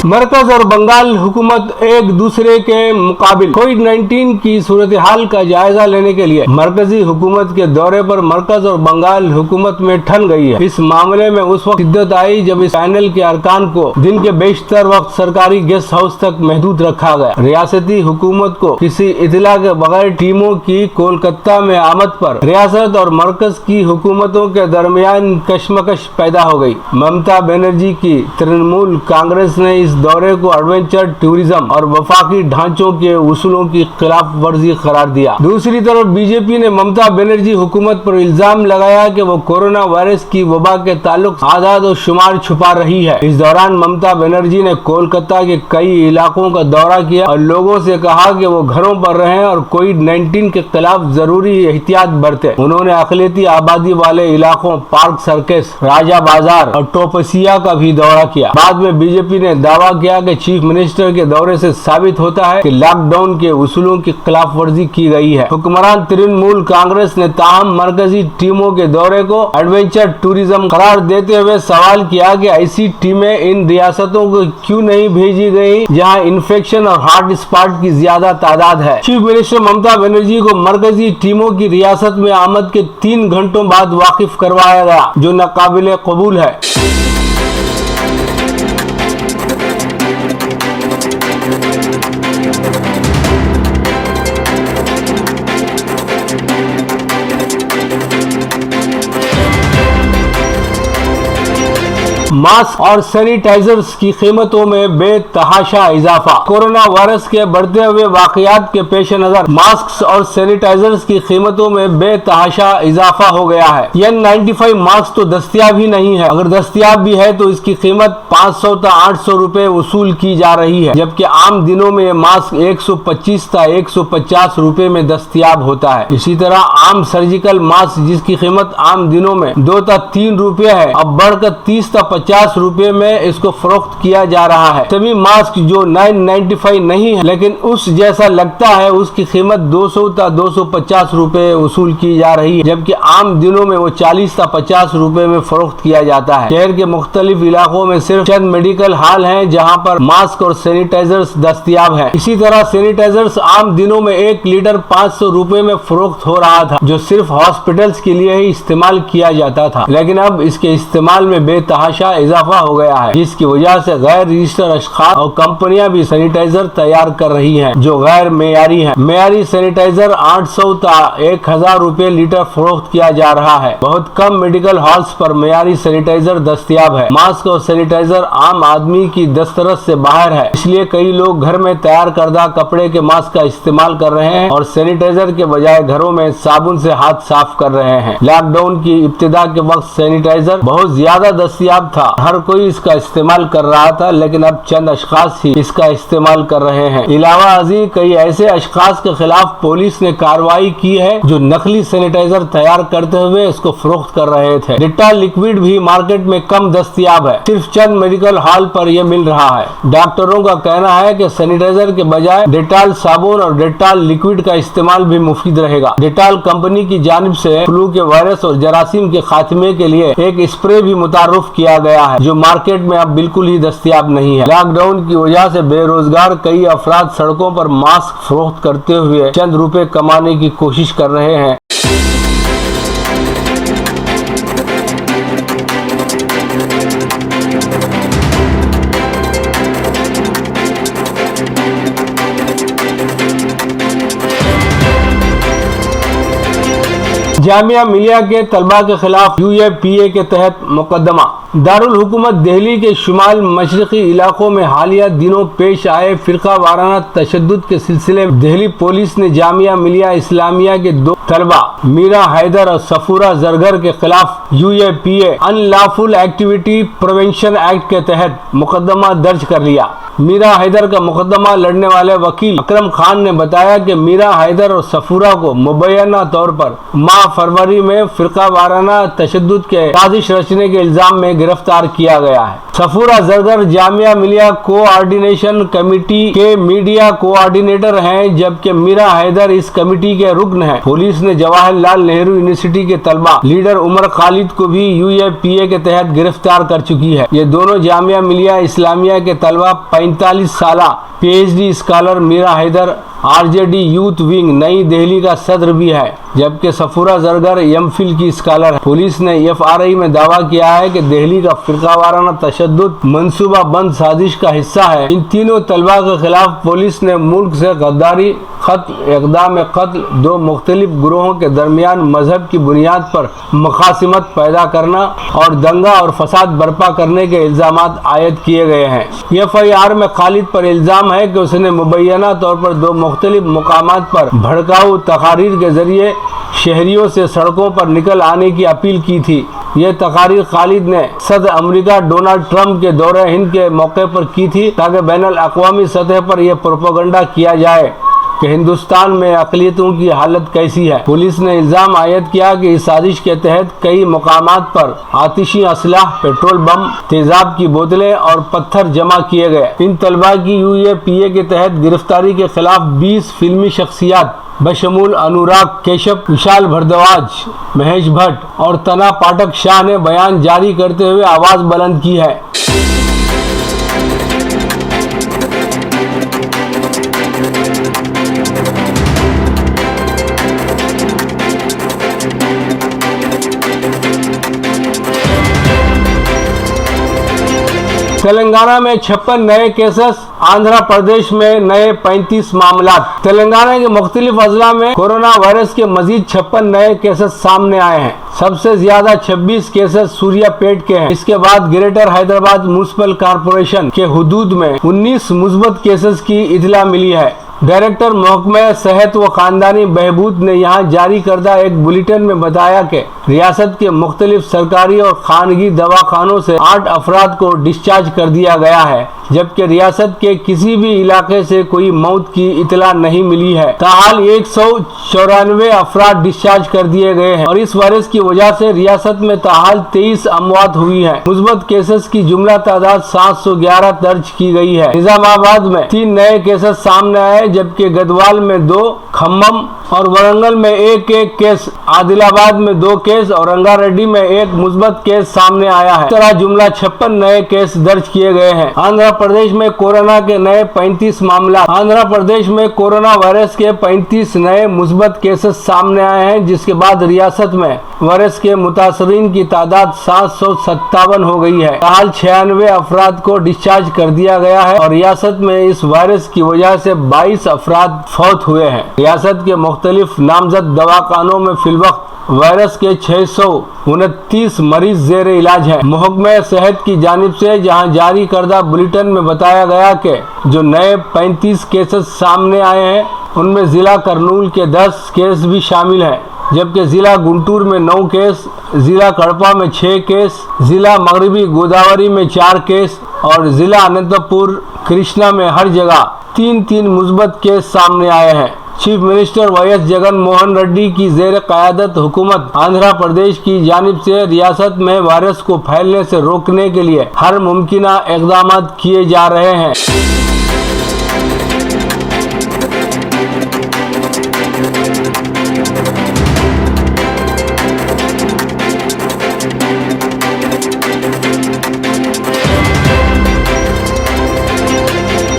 मरकज और बंगाल हुकूमत एक दूसरे के मुकाबिल कोविड-19 की सूरत हाल का जायजा लेने के लिए मरकजी हुकूमत के दौरे पर मरकज और बंगाल हुकूमत में ठन गई है। इस मामले में उस वक्त शिद्दत आई जब इस पैनल के अरकान को दिन के बेशतर वक्त सरकारी गेस्ट हाउस तक महदूद रखा गया। रियासती हुकूमत को किसी इतला के बगैर टीमों की कोलकाता में आमद पर रियासत और मरकज की हुकूमतों के दरमियान कशमकश पैदा हो गई। ममता बनर्जी की तृणमूल कांग्रेस ने इस दौरे को एडवेंचर टूरिज्म और वफाकी ढांचों के उसूलों की खिलाफ वर्जी करार दिया। दूसरी तरफ बीजेपी ने ममता बनर्जी हुकूमत पर इल्जाम लगाया कि वो कोरोना वायरस की वबा के ताल्लुक आदाद और शुमार छुपा रही है। इस दौरान ममता बनर्जी ने कोलकाता के कई इलाकों का दौरा किया और लोगों से कहा कि वो घरों पर रहें और कोविड-19 के खिलाफ जरूरी एहतियात बरतें। उन्होंने अकलियती आबादी वाले इलाकों पार्क सर्कस, राजा बाजार और टोपसिया का भी दौरा किया। बाद में बीजेपी ने दावा किया कि चीफ मिनिस्टर के दौरे से साबित होता है कि लॉकडाउन के उसूलों की खिलाफ वर्जी की गई है। हुक्मरान तृणमूल कांग्रेस ने ताहम मरकजी टीमों के दौरे को एडवेंचर टूरिज्म करार देते हुए सवाल किया कि ऐसी टीमें इन रियासतों को क्यों नहीं भेजी गई जहां इन्फेक्शन और हॉट स्पॉट की ज्यादा तादाद है। चीफ मिनिस्टर ममता बनर्जी को मरकजी टीमों की रियासत में आमद के 3 घंटों बाद वाकिफ करवाया गया, जो नाकाबिले कबूल है। मास्क और सैनिटाइजर्स की कीमतों में बेतहाशा इजाफा। कोरोना वायरस के बढ़ते हुए वाकयात के पेश नजर मास्क और सैनिटाइजर्स की कीमतों में बेतहाशा इजाफा हो गया है। N95 मास्क तो दस्तियाब ही नहीं है, अगर दस्तियाब भी है तो इसकी कीमत 500 से 800 रुपए वसूल की जा रही है, जबकि आम दिनों में मास्क 125 से 150 रुपए में दस्तियाब होता है। इसी तरह आम सर्जिकल मास्क जिसकी कीमत आम दिनों में 2 से 3 रुपए है, अब बढ़कर 30 से 50 रुपए में इसको फरोख्त किया जा रहा है। सभी मास्क जो N95 नहीं है लेकिन उस जैसा लगता है उसकी कीमत 200 से 250 रुपए वसूल की जा रही है, जबकि आम दिनों में वो 40 से 50 रुपए में फरोख्त किया जाता है। शहर के मुख्तलिफ इलाकों में सिर्फ चंद मेडिकल हॉल हैं जहां पर मास्क और सैनिटाइजर्स दस्तियाब है। इसी तरह सैनिटाइजर्स आम दिनों में 1 लीटर 500 रुपए में फरोख्त हो रहा था, जो सिर्फ हॉस्पिटल्स के लिए ही इस्तेमाल किया जाता था, लेकिन अब इसके इस्तेमाल में बेतहाशा इजाफा हो गया है, जिसकी वजह से गैर रजिस्टर्ड अशखास और कंपनियां भी सैनिटाइजर तैयार कर रही हैं जो गैर मेयारी हैं। मेयारी सैनिटाइजर 800 से 1000 रुपए लीटर फरोख्त किया जा रहा है। बहुत कम मेडिकल हॉल्स पर मेयारी सैनिटाइजर दस्तियाब है। मास्क और सैनिटाइजर आम आदमी की दस्तरस से बाहर है, इसलिए कई लोग घर में तैयार करदा कपड़े के मास्क का इस्तेमाल कर रहे हैं और सैनिटाइजर के बजाय घरों में साबुन से हाथ साफ कर रहे हैं। लॉकडाउन की इब्तिदा के वक्त सैनिटाइजर बहुत ज्यादा दस्तियाब था, हर कोई इसका इस्तेमाल कर रहा था, लेकिन अब चंद अशखास ही इसका इस्तेमाल कर रहे हैं। इलावा अजी कई ऐसे अशखास के खिलाफ पुलिस ने कार्रवाई की है जो नकली सैनिटाइजर तैयार करते हुए इसको फरोख्त कर रहे थे। डेटॉल लिक्विड भी मार्केट में कम दस्तियाब है, सिर्फ चंद मेडिकल हॉल पर यह मिल रहा है। डॉक्टरों का कहना है कि सैनिटाइजर के बजाय डेटॉल साबुन और डेटॉल लिक्विड का इस्तेमाल भी मुफीद रहेगा। डेटॉल कंपनी की जानिब से फ्लू के वायरस और जरासीम के खात्मे के लिए एक स्प्रे भी मुतारुफ किया गया है, जो मार्केट में अब बिल्कुल ही दस्तियाब नहीं है। लॉकडाउन की वजह से बेरोजगार कई अफराद सड़कों पर मास्क फरोख्त करते हुए चंद रुपए कमाने की कोशिश कर रहे हैं। जामिया मिलिया के तलबा के खिलाफ UAPA के तहत मुकदमा। दारुल हुकूमत दिल्ली के शुमाल मशरकी इलाकों में हालिया दिनों पेश आए फिरका वाराना तशद्दुद के सिलसिले में दिल्ली पुलिस ने जामिया मिलिया इस्लामिया के 2 तलबा मीरा हैदर और सफूरा जरगर के खिलाफ UAPA unlawful activity prevention act के तहत मुकदमा दर्ज कर लिया। मीरा हैदर का मुकदमा लड़ने वाले वकील अकरम खान ने बताया कि मीरा हैदर और सफूरा को मुबैना तौर पर माह फरवरी में फिरका वाराना तशद्दुद के साजिश रचने के इल्जाम में गिरफ्तार किया गया है। सफूरा जरगर जामिया मिलिया कोऑर्डिनेशन कमेटी के मीडिया कोऑर्डिनेटर हैं, जबकि मीरा हैदर इस कमेटी के रुकन हैं। पुलिस ने जवाहरलाल नेहरू यूनिवर्सिटी के तलबा लीडर उमर खालिद को भी UAPA के तहत गिरफ्तार कर चुकी है। ये दोनों जामिया मिलिया इस्लामिया के तलबा 45 साला PhD scholar Meera Haider RJD youth wing Nai Delhi का सदर भी है, जबकि सफूरा जरगर MPhil की स्कॉलर है। पुलिस ने FRI में दावा किया है कि दिल्ली का फिरकावाराना तशद्दुद मंसूबा बंद साजिश का हिस्सा है। इन तीनों तलबा के खिलाफ पुलिस ने मुल्क से गद्दारी, कत्ल, इक़दाम कत्ल, दो मुख्तलिफ ग्रोहों के दरमियान मजहब की बुनियाद पर मुखासिमत पैदा करना और दंगा और फसाद बर्पा करने के इल्जामात आयद किए गए हैं। FIR में खालिद पर इल्जाम है कि उसने मुबैना तौर पर दो मुख्तलिफ मुकामात पर भड़काऊ तकारीर के जरिए शहरियों से सड़कों पर निकल आने की अपील की थी। ये तकारीर खालिद ने सदर अमेरिका डोनाल्ड ट्रंप के दौरे हिंद के मौके पर की थी, ताकि बैनुल अक़वामी सतह पर यह प्रोपेगेंडा किया जाए कि हिंदुस्तान में अक़लियतों की हालत कैसी है। पुलिस ने इल्ज़ाम आयद किया कि इस साजिश के तहत कई मकामात पर आतिशी असलाह, पेट्रोल बम, तेजाब की बोतलें और पत्थर जमा किए गए। इन तलबा की UAPA के तहत गिरफ्तारी के खिलाफ 20 फिल्मी शख्सियात बशमूल अनुराग कश्यप, विशाल भारद्वाज, महेश भट्ट और तना पाठक शाह ने बयान जारी करते हुए आवाज बुलंद की है। तेलंगाना में 56 नए केसेस, आंध्र प्रदेश में नए 35 मामला। तेलंगाना के मुख्तलिफ अजला में कोरोना वायरस के मजीद 56 नए केसेस सामने आए हैं। सबसे ज्यादा 26 केसेस सूर्यापेट के हैं। इसके बाद ग्रेटर हैदराबाद म्युनिसिपल कॉरपोरेशन के हुदूद में 19 मुस्बत केसेस की इतला मिली है। डायरेक्टर महकमा सेहत व खानदानी बहबूद ने यहाँ जारी करदा एक बुलेटिन में बताया कि रियासत के मुख्तलिफ सरकारी और खानगी दवाखानों से 8 अफराद को डिस्चार्ज कर दिया गया है, जबकि रियासत के किसी भी इलाके से कोई मौत की इतला नहीं मिली है। ताहाल 194 अफराद डिस्चार्ज कर दिए गए हैं और इस वायरस की वजह से रियासत में ताहाल 23 अमवात हुई है। मुस्बत केसेस की जुमला तादाद 711 दर्ज की गई है। निजामाबाद में 3 नए केसेस सामने आए, जबकि गदवाल में 2, खम्मम और वरंगल में एक केस, आदिलाबाद में 2 केस और रंगारेड्डी में 1 मुस्बत केस सामने आया है। इस तरह जुमला 56 नए केस दर्ज किए गए हैं। आंध्र प्रदेश में कोरोना के नए 35 मामला। आंध्र प्रदेश में कोरोना वायरस के 35 नए मुस्बत केसेस सामने आए हैं, जिसके बाद रियासत में वायरस के मुतासरीन की तादाद 757 हो गई है। हाल 96 अफराद को डिस्चार्ज कर दिया गया है और रियासत में इस वायरस की वजह से 22 अफराद फौत हुए हैं। रियासत के मुख्तलिफ नामजद दवाखानों में फिलवक्त वायरस के 629 मरीज जेर इलाज हैं। महकमा सेहत की जानिब से जहां जारी करदा बुलेटिन में बताया गया कि जो नए 35 केसेस सामने आए हैं, उनमें जिला करनूल के 10 केस भी शामिल हैं, जबकि जिला गुंटूर में 9 केस, जिला कड़पा में 6 केस, जिला मगरबी गोदावरी में 4 केस और जिला अनंतपुर कृष्णा में हर जगह 3-3 मुस्बत केस सामने आए हैं। Chief minister YS Jagan Mohan Reddy की जेर क़यादत हुकूमत आंध्र प्रदेश की जानिब से रियासत में वायरस को फैलने से रोकने के लिए हर मुमकिना इक़दाम किए जा रहे हैं।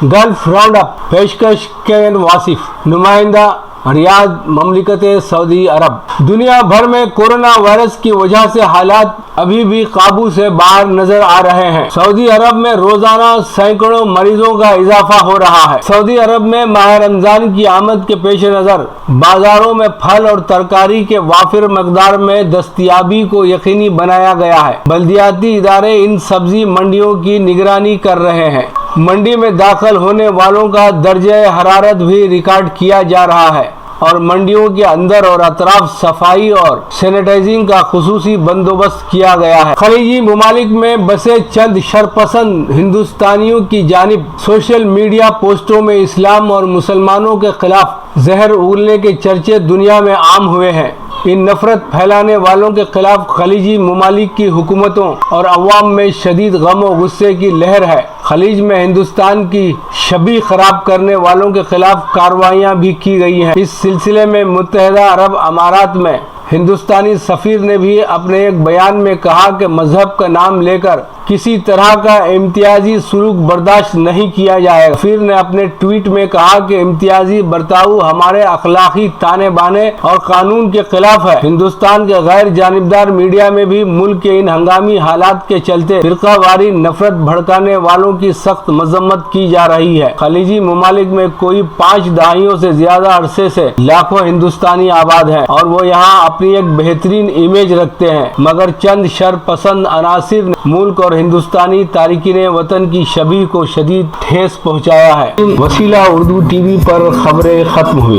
गल्फ राउंड अप पेशकश के वासिफ नुमाइंदा रियाद ममलिकत सऊदी अरब। दुनिया भर में कोरोना वायरस की वजह से हालात अभी भी काबू से बाहर नजर आ रहे हैं। सऊदी अरब में रोजाना सैकड़ों मरीजों का इजाफा हो रहा है। सऊदी अरब में माह रमजान की आमद के पेश नजर बाजारों में फल और तरकारी के वाफिर मकदार में दस्तयाबी को यकीनी बनाया गया है। बल्दियाती इदारे इन सब्जी मंडियों की निगरानी कर रहे हैं। मंडी में दाखिल होने वालों का दर्जे हरारत भी रिकॉर्ड किया जा रहा है और मंडियों के अंदर और अतराफ सफाई और सैनिटाइजिंग का खुसूसी बंदोबस्त किया गया है। खलीजी मुमालिक में बसे चंद शरपसंद हिंदुस्तानियों की जानिब सोशल मीडिया पोस्टों में इस्लाम और मुसलमानों के खिलाफ जहर उगलने के चर्चे दुनिया में आम हुए हैं। इन नफरत फैलाने वालों के खिलाफ खलीजी ममालिक की हुकूमतों और अवाम में शदीद गम और गुस्से की लहर है। खलीज में हिंदुस्तान की छवि खराब करने वालों के खिलाफ कार्रवाइयाँ भी की गई हैं। इस सिलसिले में मुत्तहिदा अरब अमारात में हिंदुस्तानी सफ़ीर ने भी अपने एक बयान में कहा कि मजहब का नाम लेकर किसी तरह का इम्तियाजी सलूक बर्दाश्त नहीं किया जाएगा। सफ़ीर ने अपने ट्वीट में कहा कि इम्तियाजी बर्ताव हमारे अखलाकी ताने बाने और कानून के खिलाफ है। हिंदुस्तान के गैर जानिबदार मीडिया में भी मुल्क के इन हंगामी हालात के चलते फिरकावारी नफरत भड़काने वालों की सख्त मजम्मत की जा रही है। खलीजी ममालिक में कोई 5 दहाइयों से ज्यादा अरसे से लाखों हिंदुस्तानी आबाद हैं और वो यहाँ अपनी एक बेहतरीन इमेज रखते हैं, मगर चंद शर पसंद अनासिर ने मुल्क और हिंदुस्तानी तारिकीन वतन की छवि को शदीद ठेस पहुंचाया है। वसीला उर्दू टीवी पर खबरें खत्म हुई।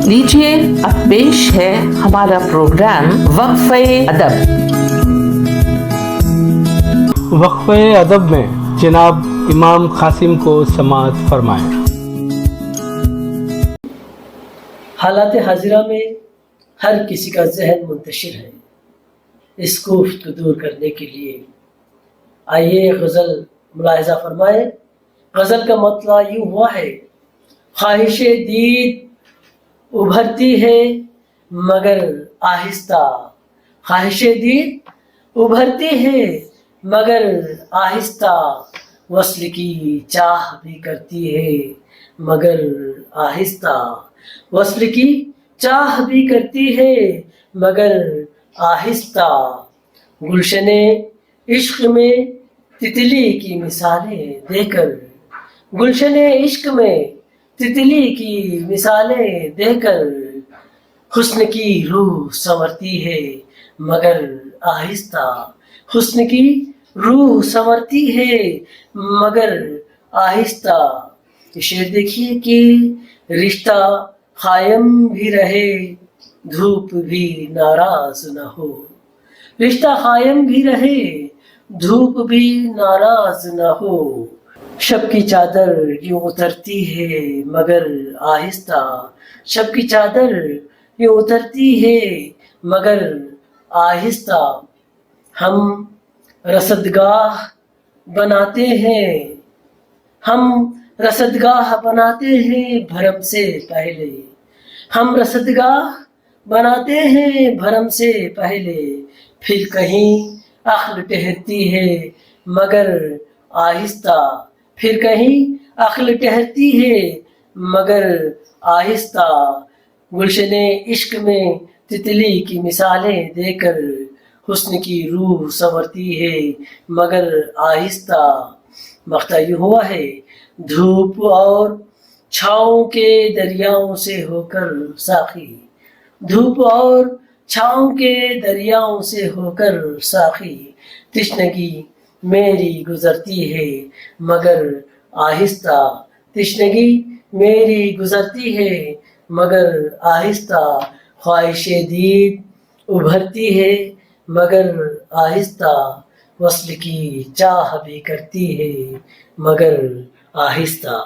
लीजिए अब पेश है हमारा प्रोग्राम वक्फे अदब। वक्फे अदब में जनाब इमाम कासिम को समाअत फरमाएं। हालात हाजिरा में हर किसी का जहन मुंतशिर है। इस कोफ्त को दूर करने के लिए आइए गज़ल मुलाहिज़ा फरमाएं। गज़ल का मतलब यूँ हुआ है, ख्वाहिश दीद उभरती है मगर आहिस्ता, ख्वाहिश दीद उभरती है मगर आहिस्ता, वस्ल की चाह भी करती है मगर आहिस्ता, वस्ल की चाह भी करती है मगर आहिस्ता। गुलशने इश्क में तितली की मिसालें देकर, गुलशने इश्क में तितली की मिसालें देकर, हुस्न की रूह संवरती है मगर आहिस्ता, हुस्न की रूह संवरती है मगर आहिस्ता। ये शेर देखिए कि रिश्ता कायम भी रहे धूप भी नाराज न हो, रिश्ता कायम भी रहे धूप भी नाराज न हो। शब की चादर यूं उतरती है मगर आहिस्ता, शब की चादर यूं उतरती है मगर आहिस्ता। हम रसदगाह बनाते हैं, हम रसदगाह बनाते हैं भरम से पहले, हम रसदगाह बनाते हैं भरम से पहले, फिर कहीं अक्ल ठहरती है मगर आहिस्ता, फिर कहीं अक्ल ठहरती है मगर आहिस्ता। गुलशने इश्क में तितली की मिसालें देकर, हुस्न की रूह संवरती है मगर आहिस्ता। मक्ता यूँ हुआ है, धूप और छाँव के दरियाओं से होकर साखी, धूप और छाँव के दरियाओं से होकर साखी, तिश्नगी मेरी गुजरती है मगर आहिस्ता, तिश्नगी मेरी गुजरती है मगर आहिस्ता। ख्वाहिश दीद उभरती है मगर आहिस्ता, वस्ल की चाह भी करती है मगर आहिस्ता।